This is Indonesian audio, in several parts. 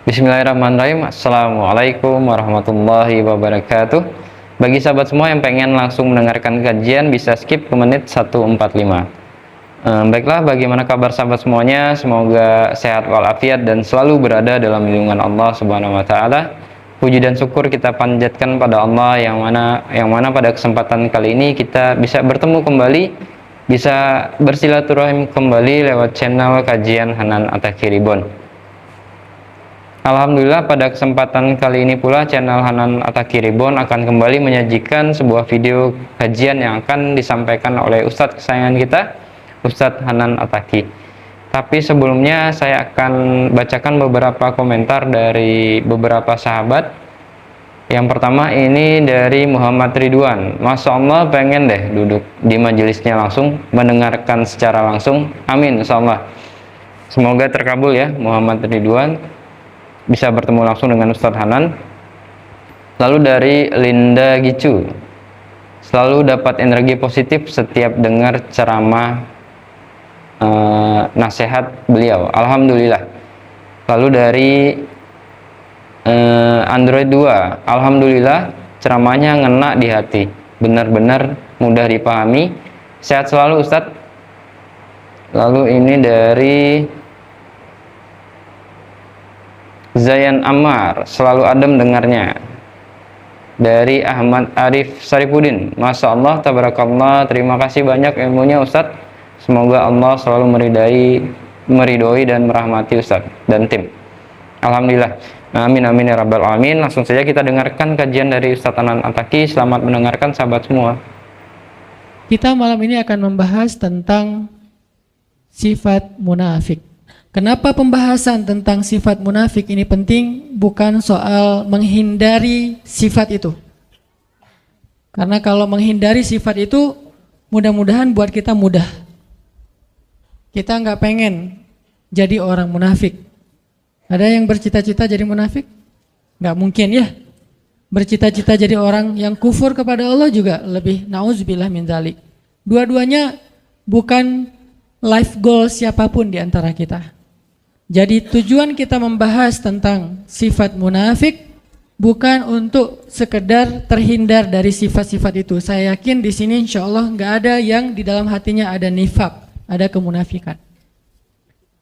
Bismillahirrahmanirrahim. Assalamualaikum warahmatullahi wabarakatuh. Bagi sahabat semua yang pengen langsung mendengarkan kajian bisa skip ke menit 145. Baiklah, bagaimana kabar sahabat semuanya? Semoga sehat walafiat dan selalu berada dalam lindungan Allah Subhanahu wa taala. Puji dan syukur kita panjatkan pada Allah yang mana pada kesempatan kali ini kita bisa bertemu kembali, bisa bersilaturahim kembali lewat channel kajian Hanan Attaqi Reborn. Alhamdulillah, pada kesempatan kali ini pula channel Hanan Attaqi Reborn akan kembali menyajikan sebuah video kajian yang akan disampaikan oleh Ustadz kesayangan kita, Ustadz Hanan Attaqi. Tapi sebelumnya saya akan bacakan beberapa komentar dari beberapa sahabat. Yang pertama ini dari Muhammad Ridwan. Masya Allah, pengen deh duduk di majelisnya langsung, mendengarkan secara langsung. Amin, insya Allah. Semoga terkabul ya Muhammad Ridwan, bisa bertemu langsung dengan Ustadz Hanan. Lalu dari Linda Gicu, selalu dapat energi positif setiap dengar ceramah nasihat beliau, alhamdulillah. Lalu dari Android 2, alhamdulillah ceramahnya ngena di hati, benar-benar mudah dipahami, sehat selalu Ustadz. Lalu ini dari Zayan Ammar, selalu adem dengarnya. Dari Ahmad Arif Saripudin, Masya Allah, tabarakallah, terima kasih banyak ilmunya Ustadz. Semoga Allah selalu meridhoi dan merahmati Ustadz dan tim. Alhamdulillah, amin amin ya rabbal alamin. Langsung saja kita dengarkan kajian dari Ustadz Hanan Attaqi. Selamat mendengarkan sahabat semua. Kita malam ini akan membahas tentang sifat munafik. Kenapa pembahasan tentang sifat munafik ini penting? Bukan soal menghindari sifat itu. Karena kalau menghindari sifat itu, mudah-mudahan buat kita mudah. Kita nggak pengen jadi orang munafik. Ada yang bercita-cita jadi munafik? Nggak mungkin ya. Bercita-cita jadi orang yang kufur kepada Allah juga lebih, na'udzubillah min dzalik. Dua-duanya bukan life goal siapapun di antara kita. Jadi tujuan kita membahas tentang sifat munafik bukan untuk sekedar terhindar dari sifat-sifat itu. Saya yakin di sini insya Allah nggak ada yang di dalam hatinya ada nifak, ada kemunafikan.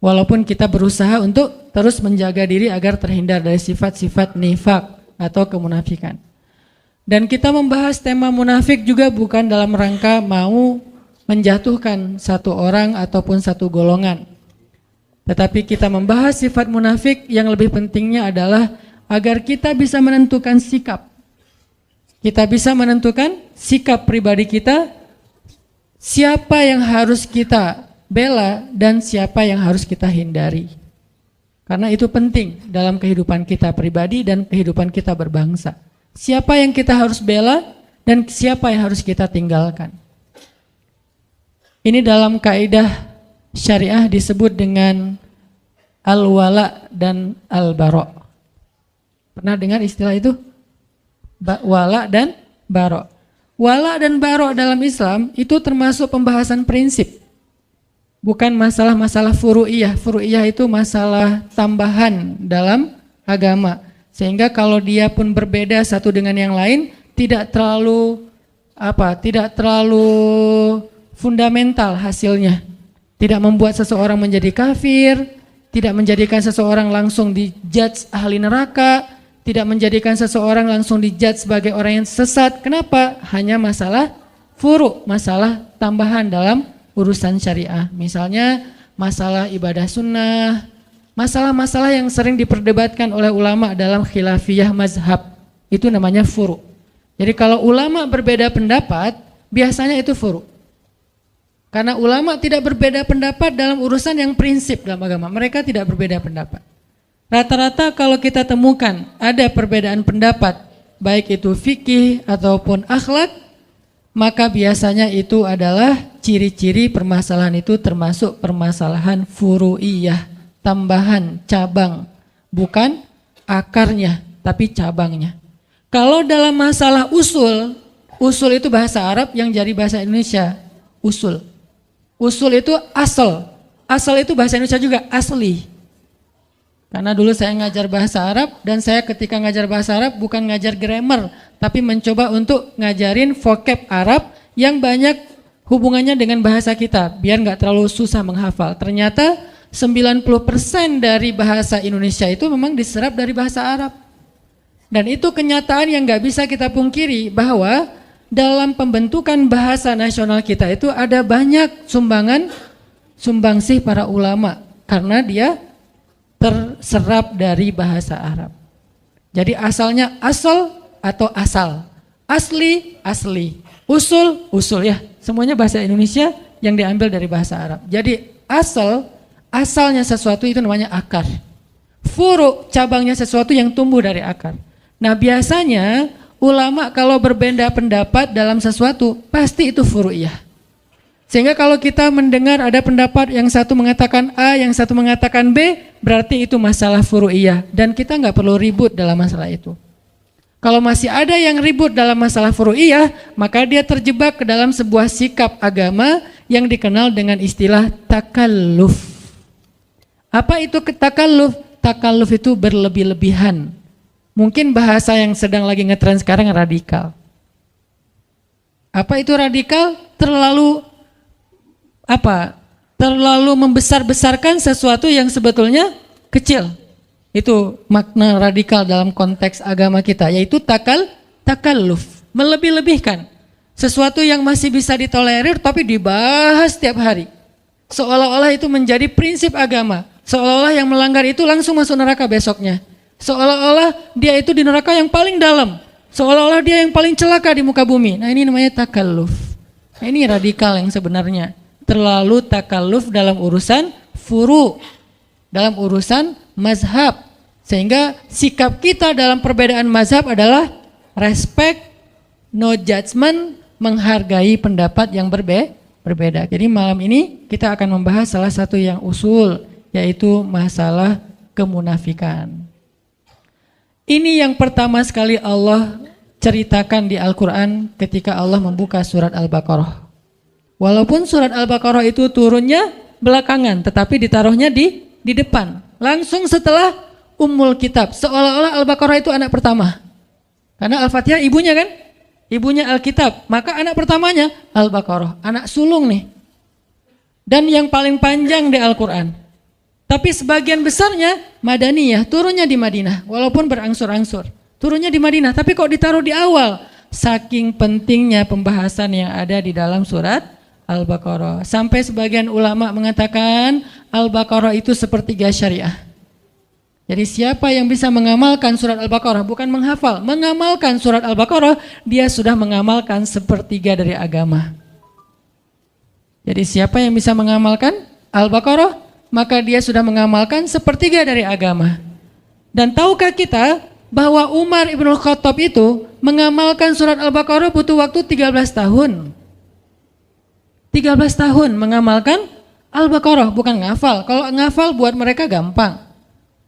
Walaupun kita berusaha untuk terus menjaga diri agar terhindar dari sifat-sifat nifak atau kemunafikan. Dan kita membahas tema munafik juga bukan dalam rangka mau menjatuhkan satu orang ataupun satu golongan. Tetapi kita membahas sifat munafik yang lebih pentingnya adalah agar kita bisa menentukan sikap. Kita bisa menentukan sikap pribadi kita, siapa yang harus kita bela dan siapa yang harus kita hindari. Karena itu penting dalam kehidupan kita pribadi dan kehidupan kita berbangsa. Siapa yang kita harus bela dan siapa yang harus kita tinggalkan. Ini dalam kaidah syariah disebut dengan al-wala dan al-bara. Pernah dengar istilah itu? Wala dan bara. Wala dan bara dalam Islam itu termasuk pembahasan prinsip. Bukan masalah-masalah furu'iyah. Furu'iyah itu masalah tambahan dalam agama. Sehingga kalau dia pun berbeda satu dengan yang lain, tidak terlalu fundamental hasilnya. Tidak membuat seseorang menjadi kafir, tidak menjadikan seseorang langsung dijudge ahli neraka, tidak menjadikan seseorang langsung dijudge sebagai orang yang sesat. Kenapa? Hanya masalah furu, masalah tambahan dalam urusan syariah. Misalnya masalah ibadah sunnah, masalah-masalah yang sering diperdebatkan oleh ulama dalam khilafiyah mazhab. Itu namanya furu. Jadi kalau ulama berbeda pendapat, biasanya itu furu. Karena ulama tidak berbeda pendapat dalam urusan yang prinsip dalam agama. Mereka tidak berbeda pendapat. Rata-rata kalau kita temukan ada perbedaan pendapat, baik itu fikih ataupun akhlak, maka biasanya itu adalah ciri-ciri permasalahan itu termasuk permasalahan furu'iyah, tambahan, cabang. Bukan akarnya, tapi cabangnya. Kalau dalam masalah usul, usul itu bahasa Arab yang jadi bahasa Indonesia, usul. Usul itu asal. Asal itu bahasa Indonesia juga asli. Karena dulu saya ngajar bahasa Arab dan saya ketika ngajar bahasa Arab bukan ngajar grammar, tapi mencoba untuk ngajarin vocab Arab yang banyak hubungannya dengan bahasa kita, biar nggak terlalu susah menghafal. Ternyata 90% dari bahasa Indonesia itu memang diserap dari bahasa Arab. Dan itu kenyataan yang nggak bisa kita pungkiri bahwa dalam pembentukan bahasa nasional kita itu ada banyak sumbangsih para ulama karena dia terserap dari bahasa Arab. Jadi asalnya asal atau asal, asli, usul ya. Semuanya bahasa Indonesia yang diambil dari bahasa Arab. Jadi asalnya sesuatu itu namanya akar. Furu, cabangnya sesuatu yang tumbuh dari akar. Nah biasanya ulama kalau berbeda pendapat dalam sesuatu pasti itu furu'iyah. Sehingga kalau kita mendengar ada pendapat yang satu mengatakan A, yang satu mengatakan B, berarti itu masalah furu'iyah. Dan kita nggak perlu ribut dalam masalah itu. Kalau masih ada yang ribut dalam masalah furu'iyah, maka dia terjebak ke dalam sebuah sikap agama yang dikenal dengan istilah takalluf. Apa itu takalluf? Takalluf itu berlebih-lebihan. Mungkin bahasa yang sedang lagi ngetren sekarang radikal. Apa itu radikal? Terlalu membesar-besarkan sesuatu yang sebetulnya kecil. Itu makna radikal dalam konteks agama kita, yaitu takalluf, melebih-lebihkan. Sesuatu yang masih bisa ditolerir tapi dibahas setiap hari. Seolah-olah itu menjadi prinsip agama. Seolah-olah yang melanggar itu langsung masuk neraka besoknya. Seolah-olah dia itu di neraka yang paling dalam. Seolah-olah dia yang paling celaka di muka bumi. Nah ini namanya takalluf. Nah, ini radikal yang sebenarnya. Terlalu takalluf dalam urusan furu, dalam urusan mazhab. Sehingga sikap kita dalam perbedaan mazhab adalah respect, no judgment, menghargai pendapat yang berbeda. Jadi malam ini kita akan membahas salah satu yang usul, yaitu masalah kemunafikan. Ini yang pertama sekali Allah ceritakan di Al-Quran ketika Allah membuka surat Al-Baqarah. Walaupun surat Al-Baqarah itu turunnya belakangan, tetapi ditaruhnya di depan. Langsung setelah Ummul Kitab. Seolah-olah Al-Baqarah itu anak pertama. Karena Al-Fatihah ibunya kan? Ibunya Al-Kitab. Maka anak pertamanya Al-Baqarah. Anak sulung nih. Dan yang paling panjang di Al-Quran. Tapi sebagian besarnya Madaniyah, turunnya di Madinah. Walaupun berangsur-angsur. Turunnya di Madinah, tapi kok ditaruh di awal? Saking pentingnya pembahasan yang ada di dalam surat Al-Baqarah. Sampai sebagian ulama mengatakan Al-Baqarah itu sepertiga syariah. Jadi siapa yang bisa mengamalkan surat Al-Baqarah, bukan menghafal, mengamalkan surat Al-Baqarah, dia sudah mengamalkan sepertiga dari agama. Jadi siapa yang bisa mengamalkan Al-Baqarah, maka dia sudah mengamalkan sepertiga dari agama. Dan tahukah kita bahwa Umar ibn Khattab itu mengamalkan surat Al-Baqarah butuh waktu 13 tahun. 13 tahun mengamalkan Al-Baqarah, bukan ngafal. Kalau ngafal buat mereka gampang.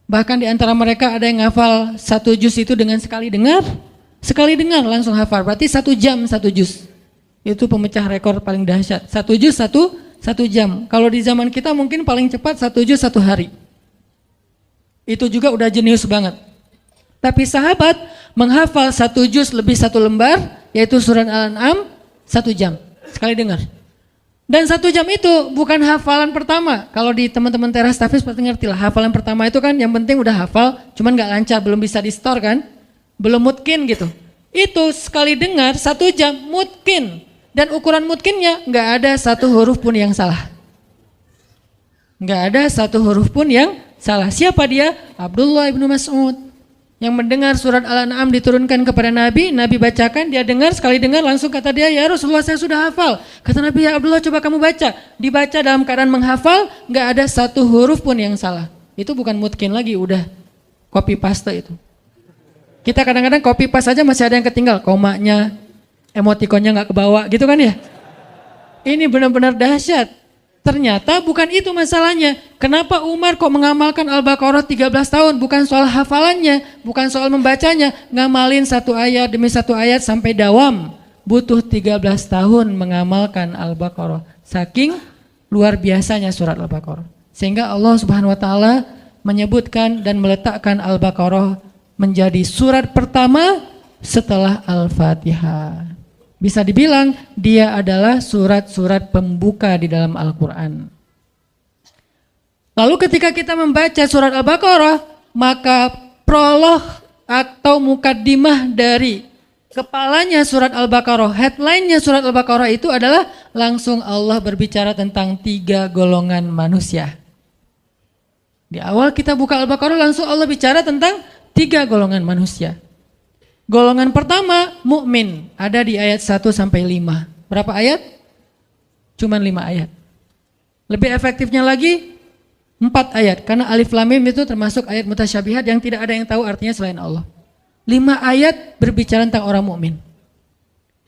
Bahkan di antara mereka ada yang ngafal 1 juz itu dengan sekali dengar langsung hafal. Berarti 1 jam 1 juz. Itu pemecah rekor paling dahsyat. 1 juz 1 jam. Kalau di zaman kita mungkin paling cepat 1 juz 1 hari. Itu juga udah jenius banget. Tapi sahabat menghafal 1 juz lebih 1 lembar, yaitu surat Al-An'am 1 jam. Sekali dengar. Dan 1 jam itu bukan hafalan pertama. Kalau di teman-teman teras tahfiz pasti ngerti lah. Hafalan pertama itu kan yang penting udah hafal, cuman gak lancar, belum bisa di store kan. Belum mutkin gitu. Itu sekali dengar 1 jam mutkin. Dan ukuran mutkinnya gak ada 1 huruf pun yang salah. Gak ada 1 huruf pun yang salah. Siapa dia? Abdullah ibnu Mas'ud. Yang mendengar surat Al-An'am diturunkan kepada Nabi, Nabi bacakan, dia dengar, sekali dengar langsung kata dia, ya Rasulullah saya sudah hafal. Kata Nabi, ya Abdullah coba kamu baca. Dibaca dalam keadaan menghafal, gak ada 1 huruf pun yang salah. Itu bukan mutkin lagi, udah copy paste itu. Kita kadang-kadang copy paste aja masih ada yang ketinggal, komanya, emotikonnya gak kebawa gitu kan ya. Ini benar-benar dahsyat. Ternyata bukan itu masalahnya. Kenapa Umar kok mengamalkan Al-Baqarah 13 tahun? Bukan soal hafalannya, bukan soal membacanya. Ngamalin 1 ayat demi 1 ayat sampai dawam. Butuh 13 tahun mengamalkan Al-Baqarah. Saking luar biasanya surat Al-Baqarah. Sehingga Allah Subhanahu wa taala menyebutkan dan meletakkan Al-Baqarah menjadi surat pertama setelah Al-Fatihah. Bisa dibilang dia adalah surat-surat pembuka di dalam Al-Quran. Lalu ketika kita membaca surat Al-Baqarah, maka prolog atau mukaddimah dari kepalanya surat Al-Baqarah, headline-nya surat Al-Baqarah itu adalah langsung Allah berbicara tentang 3 golongan manusia. Di awal kita buka Al-Baqarah langsung Allah bicara tentang 3 golongan manusia. Golongan pertama mukmin, ada di ayat 1 sampai 5. Berapa ayat? Cuman 5 ayat. Lebih efektifnya lagi 4 ayat, karena alif lam mim itu termasuk ayat mutasyabihat yang tidak ada yang tahu artinya selain Allah. 5 ayat berbicara tentang orang mukmin.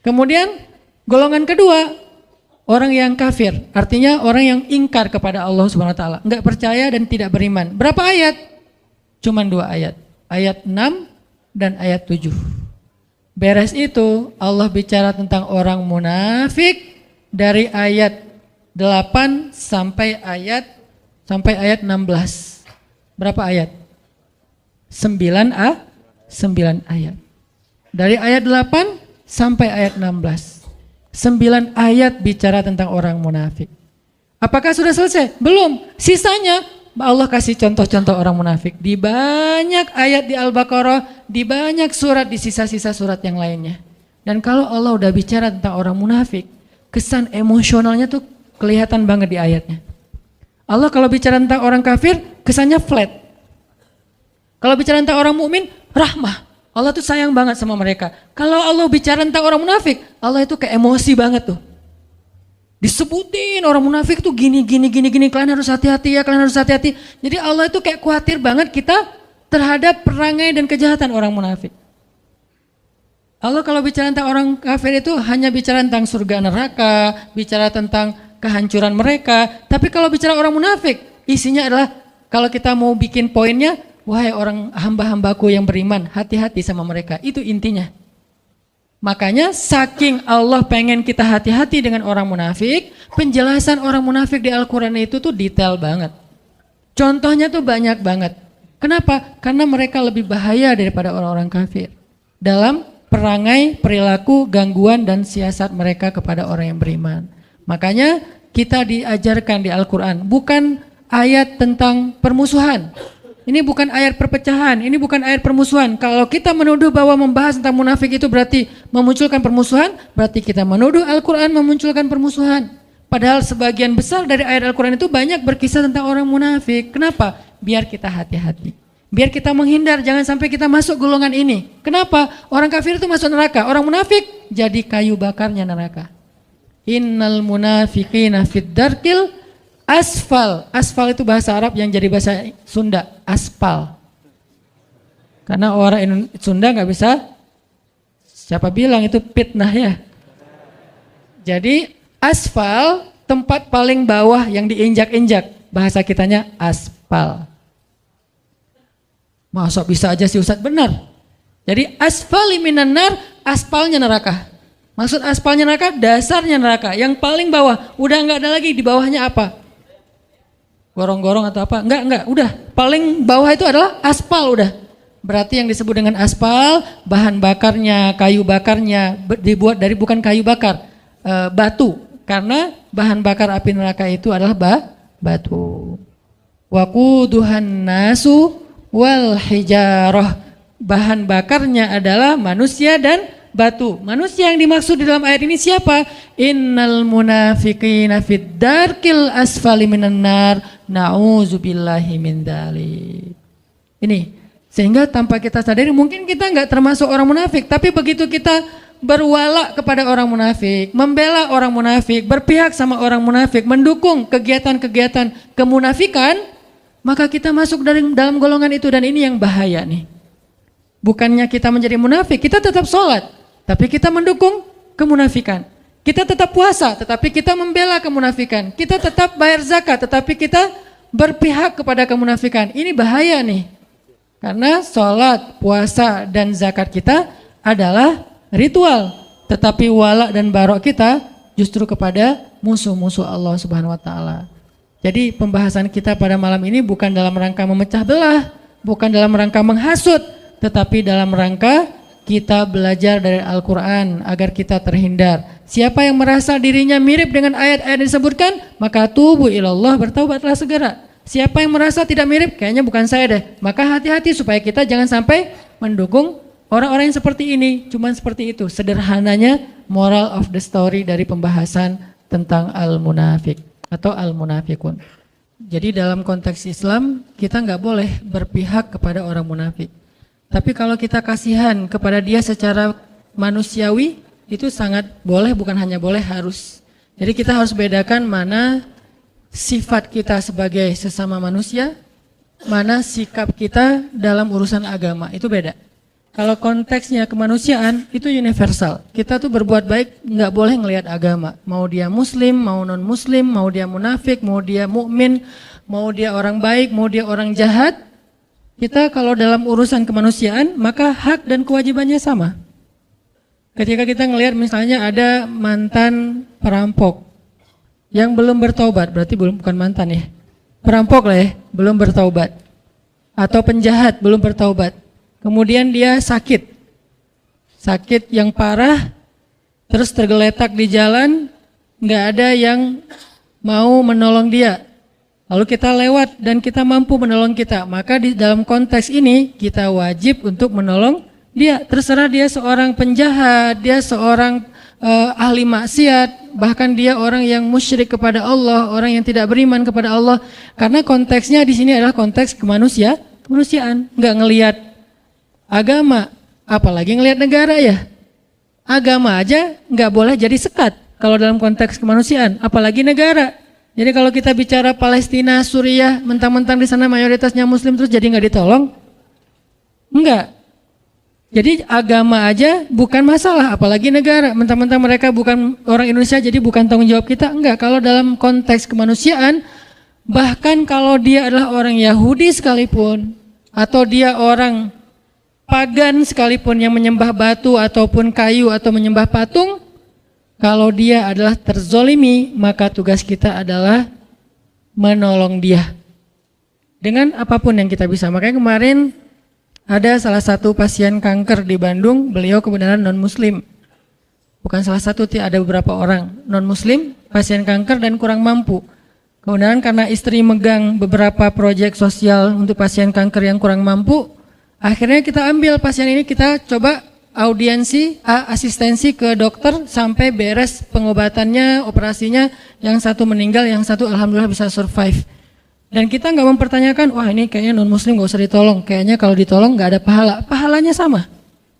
Kemudian golongan kedua, orang yang kafir, artinya orang yang ingkar kepada Allah Subhanahu wa taala, enggak percaya dan tidak beriman. Berapa ayat? Cuman 2 ayat. Ayat 6 dan ayat 7. Beres itu Allah bicara tentang orang munafik dari ayat 8 sampai ayat 16. Berapa ayat? 9 ayat. Dari ayat 8 sampai ayat 16. 9 ayat bicara tentang orang munafik. Apakah sudah selesai? Belum. Sisanya Allah kasih contoh-contoh orang munafik di banyak ayat di Al-Baqarah, di banyak surat, di sisa-sisa surat yang lainnya. Dan kalau Allah udah bicara tentang orang munafik, kesan emosionalnya tuh kelihatan banget di ayatnya. Allah kalau bicara tentang orang kafir, kesannya flat. Kalau bicara tentang orang mukmin, rahmah. Allah tuh sayang banget sama mereka. Kalau Allah bicara tentang orang munafik, Allah itu kayak emosi banget tuh. Disebutin orang munafik tuh gini, kalian harus hati-hati ya, kalian harus hati-hati. Jadi Allah itu kayak khawatir banget kita terhadap perangai dan kejahatan orang munafik. Allah kalau bicara tentang orang kafir itu hanya bicara tentang surga neraka, bicara tentang kehancuran mereka. Tapi kalau bicara orang munafik, isinya adalah kalau kita mau bikin poinnya, wahai orang hamba-hambaku yang beriman, hati-hati sama mereka. Itu intinya. Makanya saking Allah pengen kita hati-hati dengan orang munafik, penjelasan orang munafik di Al-Quran itu tuh detail banget. Contohnya tuh banyak banget. Kenapa? Karena mereka lebih bahaya daripada orang-orang kafir dalam perangai, perilaku, gangguan, dan siasat mereka kepada orang yang beriman. Makanya kita diajarkan di Al-Quran bukan ayat tentang permusuhan. Ini bukan ayat perpecahan, ini bukan ayat permusuhan. Kalau kita menuduh bahwa membahas tentang munafik itu berarti memunculkan permusuhan, berarti kita menuduh Al-Quran memunculkan permusuhan. Padahal sebagian besar dari ayat Al-Quran itu banyak berkisah tentang orang munafik. Kenapa? Biar kita hati-hati. Biar kita menghindar, jangan sampai kita masuk golongan ini. Kenapa? Orang kafir itu masuk neraka, orang munafik jadi kayu bakarnya neraka. Innal munafiqina fid darkil asfal. Asfal itu bahasa Arab yang jadi bahasa Sunda, aspal. Karena orang Sunda nggak bisa, siapa bilang itu fitnah ya. Jadi asfal tempat paling bawah yang diinjak-injak, bahasa kitanya aspal. Masa bisa aja sih Ustadz? Benar. Jadi asfali minan nar, aspalnya neraka. Maksud aspalnya neraka, dasarnya neraka. Yang paling bawah, udah nggak ada lagi di bawahnya apa? Gorong-gorong atau apa? Enggak, udah. Paling bawah itu adalah aspal udah. Berarti yang disebut dengan aspal, bahan bakarnya, kayu bakarnya dibuat dari bukan kayu bakar, batu. Karena bahan bakar api neraka itu adalah batu. Waquduhan nasu wal hijarah. Bahan bakarnya adalah manusia dan batu. Manusia yang dimaksud di dalam ayat ini siapa? Innal munafiqina fid darkil asfali minan nar, na'udzubillahi min dzalik. Ini sehingga tanpa kita sadari mungkin kita enggak termasuk orang munafik, tapi begitu kita berwala kepada orang munafik, membela orang munafik, berpihak sama orang munafik, mendukung kegiatan-kegiatan kemunafikan, maka kita masuk dalam golongan itu. Dan ini yang bahaya nih. Bukannya kita menjadi munafik, kita tetap sholat, tapi kita mendukung kemunafikan. Kita tetap puasa, tetapi kita membela kemunafikan. Kita tetap bayar zakat, tetapi kita berpihak kepada kemunafikan. Ini bahaya nih. Karena sholat, puasa, dan zakat kita adalah ritual. Tetapi wala dan barok kita justru kepada musuh-musuh Allah Subhanahu wa ta'ala. Jadi pembahasan kita pada malam ini bukan dalam rangka memecah belah, bukan dalam rangka menghasut, tetapi dalam rangka kita belajar dari Al-Quran agar kita terhindar. Siapa yang merasa dirinya mirip dengan ayat-ayat yang disebutkan, maka tubu ilallah, bertaubatlah segera. Siapa yang merasa tidak mirip, kayaknya bukan saya deh, maka hati-hati supaya kita jangan sampai mendukung orang-orang yang seperti ini. Cuman seperti itu sederhananya moral of the story dari pembahasan tentang al-munafik atau al-munafikun. Jadi dalam konteks Islam kita nggak boleh berpihak kepada orang munafik. Tapi kalau kita kasihan kepada dia secara manusiawi, itu sangat boleh, bukan hanya boleh, harus. Jadi kita harus bedakan mana sifat kita sebagai sesama manusia, mana sikap kita dalam urusan agama, itu beda. Kalau konteksnya kemanusiaan, itu universal. Kita tuh berbuat baik, nggak boleh ngelihat agama. Mau dia muslim, mau non muslim, mau dia munafik, mau dia mukmin, mau dia orang baik, mau dia orang jahat. Kita kalau dalam urusan kemanusiaan, maka hak dan kewajibannya sama. Ketika kita ngelihat misalnya ada mantan perampok yang belum bertaubat, berarti bukan mantan ya, perampok lah ya, belum bertaubat, atau penjahat belum bertaubat. Kemudian dia sakit yang parah, terus tergeletak di jalan, nggak ada yang mau menolong dia. Lalu kita lewat dan kita mampu menolong kita, maka di dalam konteks ini kita wajib untuk menolong dia. Terserah dia seorang penjahat, dia seorang ahli maksiat, bahkan dia orang yang musyrik kepada Allah, orang yang tidak beriman kepada Allah. Karena konteksnya di sini adalah konteks kemanusiaan, nggak ngelihat agama, apalagi ngelihat negara ya. Agama aja nggak boleh jadi sekat kalau dalam konteks kemanusiaan, apalagi negara. Jadi kalau kita bicara Palestina, Suriah, mentang-mentang di sana mayoritasnya Muslim terus jadi nggak ditolong? Enggak. Jadi agama aja bukan masalah, apalagi negara. Mentang-mentang mereka bukan orang Indonesia, jadi bukan tanggung jawab kita. Enggak. Kalau dalam konteks kemanusiaan, bahkan kalau dia adalah orang Yahudi sekalipun, atau dia orang pagan sekalipun yang menyembah batu ataupun kayu atau menyembah patung, kalau dia adalah terzolimi, maka tugas kita adalah menolong dia dengan apapun yang kita bisa. Makanya kemarin ada salah satu pasien kanker di Bandung, beliau kebenaran non-muslim. Bukan salah satu, ada beberapa orang non-muslim, pasien kanker dan kurang mampu. Kemudian karena istri megang beberapa proyek sosial untuk pasien kanker yang kurang mampu, akhirnya kita ambil pasien ini, kita coba audiensi, asistensi ke dokter sampai beres pengobatannya, operasinya. Yang satu meninggal, yang satu alhamdulillah bisa survive. Dan kita nggak mempertanyakan, wah ini kayaknya non muslim nggak usah ditolong, kayaknya kalau ditolong nggak ada pahala. Pahalanya sama,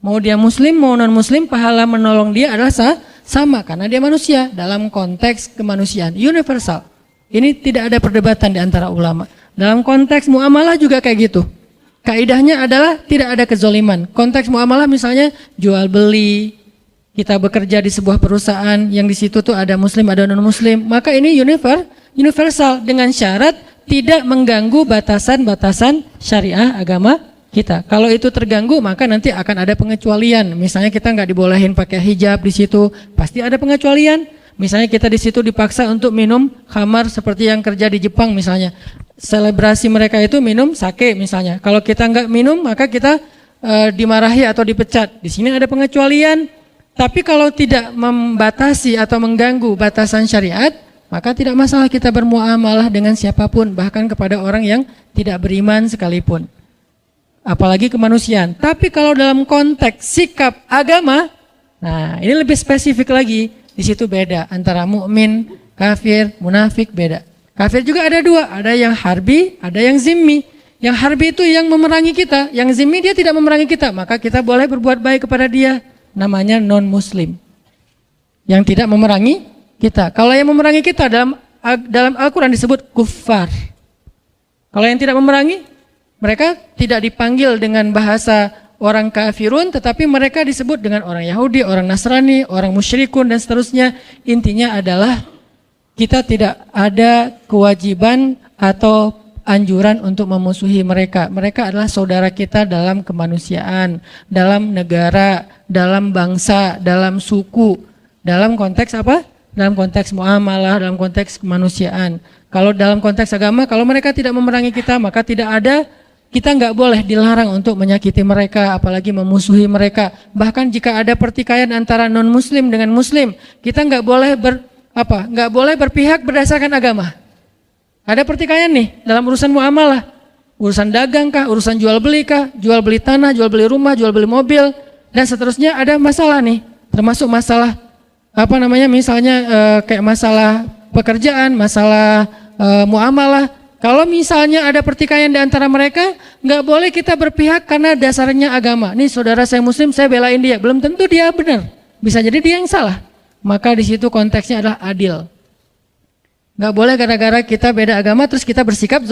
mau dia muslim mau non muslim, pahala menolong dia adalah sama karena dia manusia dalam konteks kemanusiaan universal. Ini tidak ada perdebatan di antara ulama. Dalam konteks muamalah juga kayak gitu. Kaidahnya adalah tidak ada kezoliman. Konteks muamalah misalnya jual beli, kita bekerja di sebuah perusahaan yang di situ tuh ada muslim ada non muslim, maka ini universal dengan syarat tidak mengganggu batasan-batasan syariah agama kita. Kalau itu terganggu maka nanti akan ada pengecualian. Misalnya kita nggak dibolehin pakai hijab di situ, pasti ada pengecualian. Misalnya kita di situ dipaksa untuk minum khamar seperti yang kerja di Jepang misalnya. Selebrasi mereka itu minum sake misalnya. Kalau kita nggak minum maka kita dimarahi atau dipecat. Di sini ada pengecualian. Tapi kalau tidak membatasi atau mengganggu batasan syariat, maka tidak masalah kita bermuamalah dengan siapapun, bahkan kepada orang yang tidak beriman sekalipun. Apalagi kemanusiaan. Tapi kalau dalam konteks sikap agama, nah ini lebih spesifik lagi. Di situ beda antara mukmin, kafir, munafik, beda. Kafir juga ada dua, ada yang harbi, ada yang zimmi. Yang harbi itu yang memerangi kita, yang zimmi dia tidak memerangi kita, maka kita boleh berbuat baik kepada dia. Namanya non-muslim. Yang tidak memerangi kita. Kalau yang memerangi kita dalam Al-Quran disebut kuffar. Kalau yang tidak memerangi, mereka tidak dipanggil dengan bahasa orang kafirun, tetapi mereka disebut dengan orang Yahudi, orang Nasrani, orang musyrikun dan seterusnya. Intinya adalah kita tidak ada kewajiban atau anjuran untuk memusuhi mereka. Mereka adalah saudara kita dalam kemanusiaan, dalam negara, dalam bangsa, dalam suku. Dalam konteks apa? Dalam konteks muamalah, dalam konteks kemanusiaan. Kalau dalam konteks agama, kalau mereka tidak memerangi kita, maka kita nggak boleh dilarang untuk menyakiti mereka, apalagi memusuhi mereka. Bahkan jika ada pertikaian antara non muslim dengan muslim, kita nggak boleh berpihak berdasarkan agama. Ada pertikaian nih dalam urusan muamalah, urusan dagang kah, urusan jual beli kah, jual beli tanah, jual beli rumah, jual beli mobil, dan seterusnya. Ada masalah nih, termasuk masalah misalnya kayak masalah pekerjaan, masalah muamalah. Kalau misalnya ada pertikaian di antara mereka, nggak boleh kita berpihak karena dasarnya agama. Nih saudara saya muslim, saya belain dia. Belum tentu dia benar, bisa jadi dia yang salah. Maka di situ konteksnya adalah adil. Nggak boleh gara-gara kita beda agama terus kita bersikap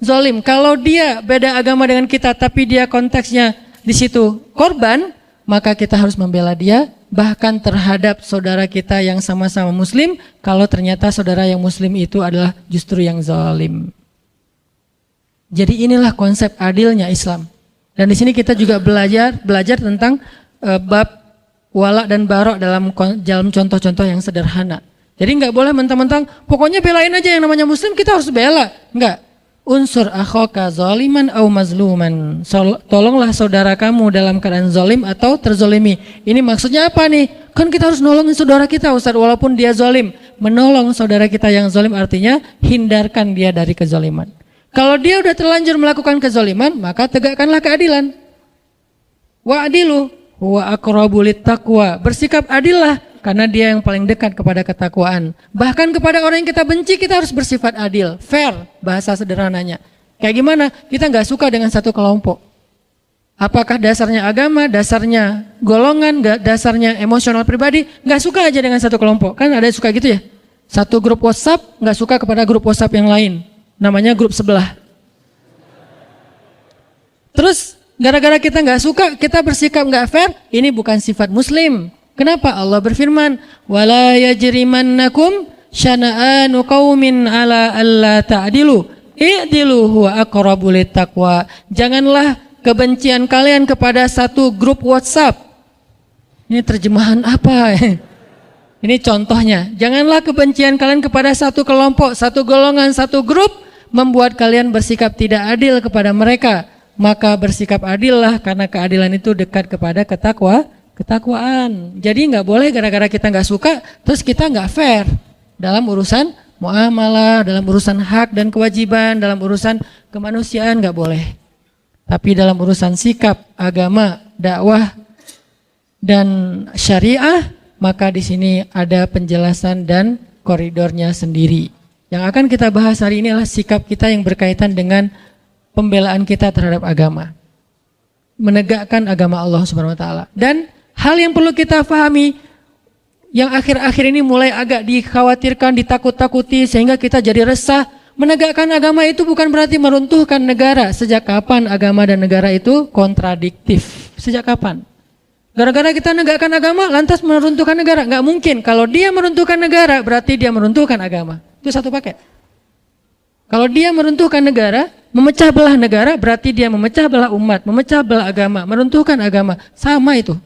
zolim. Kalau dia beda agama dengan kita tapi dia konteksnya di situ korban, maka kita harus membela dia, bahkan terhadap saudara kita yang sama-sama muslim, kalau ternyata saudara yang muslim itu adalah justru yang zalim. Jadi inilah konsep adilnya Islam. Dan di sini kita juga belajar tentang bab wala dan barok dalam contoh-contoh yang sederhana. Jadi nggak boleh mentang-mentang pokoknya belain aja yang namanya muslim, kita harus bela. Enggak. Unsur akhaka zaliman au mazluman. Tolonglah saudara kamu dalam keadaan zalim atau terzolimi. Ini maksudnya apa nih? Kan kita harus nolongin saudara kita Ustaz, walaupun dia zalim. Menolong saudara kita yang zalim artinya hindarkan dia dari kezaliman. Kalau dia udah terlanjur melakukan kezaliman, maka tegakkanlah keadilan. Wa'adilu wa aqrabu littaqwa. Bersikap adillah karena dia yang paling dekat kepada ketakwaan. Bahkan kepada orang yang kita benci kita harus bersifat adil, fair, bahasa sederhananya. Kayak gimana? Kita nggak suka dengan satu kelompok. Apakah dasarnya agama, dasarnya golongan, dasarnya emosional pribadi? Nggak suka aja dengan satu kelompok. Kan ada yang suka gitu ya? Satu grup WhatsApp nggak suka kepada grup WhatsApp yang lain. Namanya grup sebelah. Terus gara-gara kita nggak suka, kita bersikap nggak fair, ini bukan sifat muslim. Kenapa? Allah berfirman, wala yajrimannakum syana'anu qaumin ala alla ta'dilu i'dilu huwa aqrabu littaqwa. Janganlah kebencian kalian kepada satu grup WhatsApp. Ini terjemahan apa? Ini contohnya. Janganlah kebencian kalian kepada satu kelompok, satu golongan, satu grup membuat kalian bersikap tidak adil kepada mereka. Maka bersikap adillah karena keadilan itu dekat kepada ketakwaan. Jadi nggak boleh gara-gara kita nggak suka terus kita nggak fair dalam urusan muamalah, dalam urusan hak dan kewajiban, dalam urusan kemanusiaan nggak boleh. Tapi dalam urusan sikap, agama, dakwah dan syariah, maka di sini ada penjelasan dan koridornya sendiri. Yang akan kita bahas hari ini adalah sikap kita yang berkaitan dengan pembelaan kita terhadap agama, menegakkan agama Allah Subhanahu wa taala. Dan hal yang perlu kita pahami yang akhir-akhir ini mulai agak dikhawatirkan, ditakut-takuti sehingga kita jadi resah, menegakkan agama itu bukan berarti meruntuhkan negara. Sejak kapan agama dan negara itu kontradiktif? Sejak kapan? Gara-gara kita menegakkan agama lantas meruntuhkan negara? Nggak mungkin. Kalau dia meruntuhkan negara berarti dia meruntuhkan agama. Itu satu paket. Kalau dia meruntuhkan negara, memecah belah negara berarti dia memecah belah umat, memecah belah agama, meruntuhkan agama. Sama itu.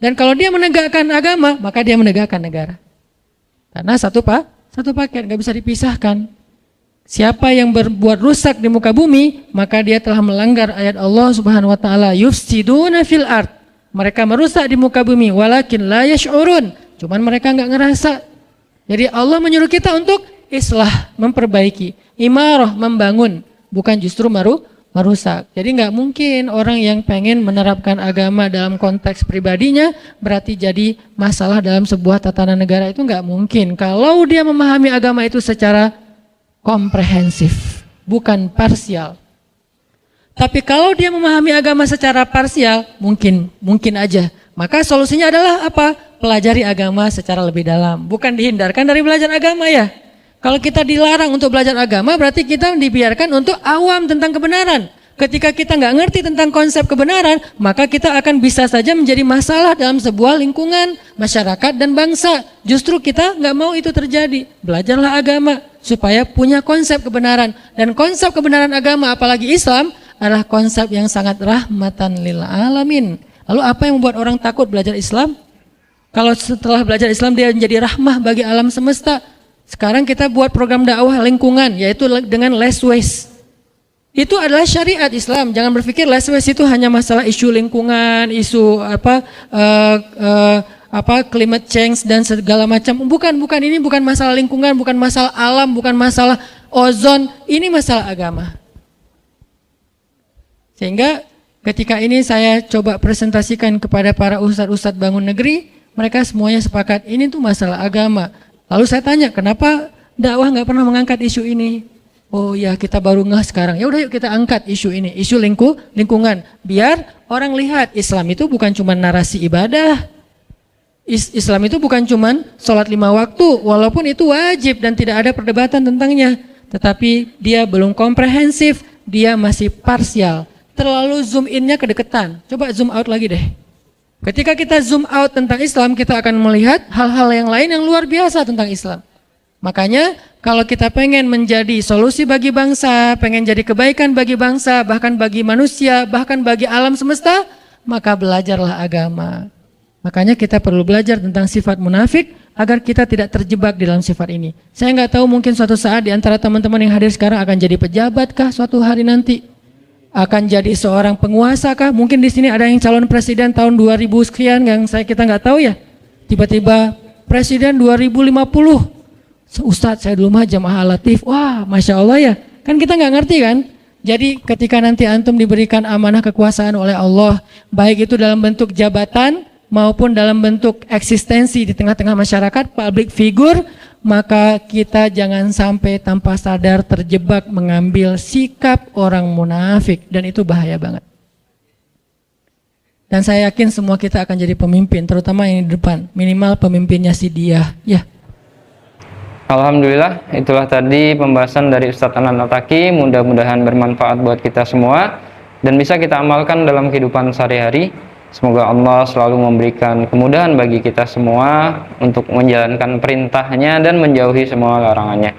Dan kalau dia menegakkan agama, maka dia menegakkan negara. Karena satu paket, nggak bisa dipisahkan. Siapa yang berbuat rusak di muka bumi, maka dia telah melanggar ayat Allah Subhanahu wa taala, yufsiduna fil ard. Mereka merusak di muka bumi, walakin la yash'urun. Cuman mereka nggak ngerasa. Jadi Allah menyuruh kita untuk islah, memperbaiki, imarah, membangun, bukan justru merusak. Jadi nggak mungkin orang yang pengen menerapkan agama dalam konteks pribadinya berarti jadi masalah dalam sebuah tatanan negara, itu nggak mungkin. Kalau dia memahami agama itu secara komprehensif, bukan parsial. Tapi kalau dia memahami agama secara parsial, mungkin aja. Maka solusinya adalah apa? Pelajari agama secara lebih dalam, bukan dihindarkan dari belajar agama ya. Kalau kita dilarang untuk belajar agama, berarti kita dibiarkan untuk awam tentang kebenaran. Ketika kita nggak ngerti tentang konsep kebenaran, maka kita akan bisa saja menjadi masalah dalam sebuah lingkungan, masyarakat dan bangsa. Justru kita nggak mau itu terjadi. Belajarlah agama supaya punya konsep kebenaran. Dan konsep kebenaran agama, apalagi Islam, adalah konsep yang sangat rahmatan lil alamin. Lalu apa yang membuat orang takut belajar Islam? Kalau setelah belajar Islam dia menjadi rahmah bagi alam semesta, Sekarang kita buat program dakwah lingkungan, yaitu dengan less waste. Itu adalah syariat Islam. Jangan berpikir less waste itu hanya masalah isu lingkungan, isu climate change dan segala macam. Bukan, ini bukan masalah lingkungan, bukan masalah alam, bukan masalah ozon, ini masalah agama. Sehingga ketika ini saya coba presentasikan kepada para ustadz-ustadz bangun negeri, mereka semuanya sepakat ini tuh masalah agama. Lalu saya tanya, kenapa dakwah nggak pernah mengangkat isu ini? Oh ya, kita baru ngeh sekarang. Ya udah yuk kita angkat isu ini, isu lingkungan. Biar orang lihat Islam itu bukan cuma narasi ibadah. Islam itu bukan cuma sholat 5 waktu, walaupun itu wajib dan tidak ada perdebatan tentangnya. Tetapi dia belum komprehensif, dia masih parsial. Terlalu zoom in-nya kedekatan. Coba zoom out lagi deh. Ketika kita zoom out tentang Islam, kita akan melihat hal-hal yang lain yang luar biasa tentang Islam. Makanya kalau kita pengen menjadi solusi bagi bangsa, pengen jadi kebaikan bagi bangsa, bahkan bagi manusia, bahkan bagi alam semesta, maka belajarlah agama. Makanya kita perlu belajar tentang sifat munafik agar kita tidak terjebak di dalam sifat ini. Saya nggak tahu, mungkin suatu saat di antara teman-teman yang hadir sekarang akan jadi pejabat kah suatu hari nanti? Akan jadi seorang penguasa kah? Mungkin di sini ada yang calon presiden tahun 2000 sekian yang kita nggak tahu ya. Tiba-tiba presiden 2050. Ustadz, saya dulu mah jamaah latif. Wah, Masya Allah ya. Kan kita nggak ngerti kan? Jadi ketika nanti antum diberikan amanah kekuasaan oleh Allah, baik itu dalam bentuk jabatan maupun dalam bentuk eksistensi di tengah-tengah masyarakat, public figure, maka kita jangan sampai tanpa sadar terjebak mengambil sikap orang munafik, dan itu bahaya banget. Dan saya yakin semua kita akan jadi pemimpin, terutama yang di depan, minimal pemimpinnya si dia. Ya. Alhamdulillah, itulah tadi pembahasan dari Ustadz Hanan Al-Attaqi. Mudah-mudahan bermanfaat buat kita semua dan bisa kita amalkan dalam kehidupan sehari-hari. Semoga Allah selalu memberikan kemudahan bagi kita semua untuk menjalankan perintahnya dan menjauhi semua larangannya.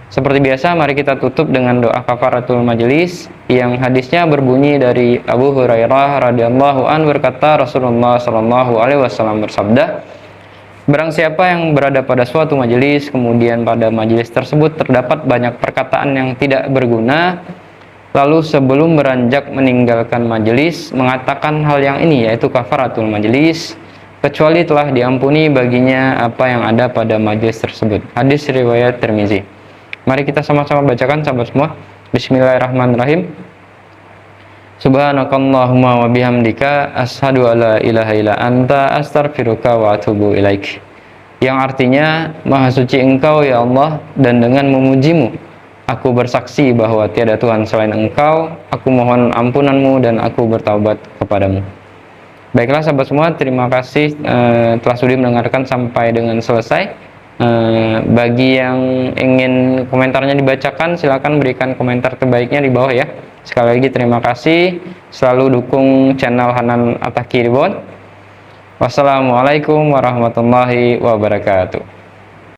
Seperti biasa, mari kita tutup dengan doa kafaratul majelis yang hadisnya berbunyi dari Abu Hurairah radhiyallahu anhu, berkata Rasulullah sallallahu alaihi wasallam bersabda, barang siapa yang berada pada suatu majelis, kemudian pada majelis tersebut terdapat banyak perkataan yang tidak berguna, lalu sebelum beranjak meninggalkan majelis mengatakan hal yang ini, yaitu kafaratul majelis, kecuali telah diampuni baginya apa yang ada pada majelis tersebut. Hadis riwayat Tirmizi. Mari kita sama-sama bacakan sahabat semua. Bismillahirrahmanirrahim. Subhanakallahumma wa bihamdika asyhadu alla ilaha illa anta astaghfiruka wa atubu ilaik. Yang artinya, Maha suci Engkau ya Allah, dan dengan memujimu aku bersaksi bahwa tiada Tuhan selain Engkau, aku mohon ampunanmu dan aku bertaubat kepadamu. Baiklah sahabat semua, terima kasih telah sudi mendengarkan sampai dengan selesai. Bagi yang ingin komentarnya dibacakan, silakan berikan komentar terbaiknya di bawah ya. Sekali lagi terima kasih, selalu dukung channel Hanan Attaqi Reborn. Wassalamualaikum warahmatullahi wabarakatuh.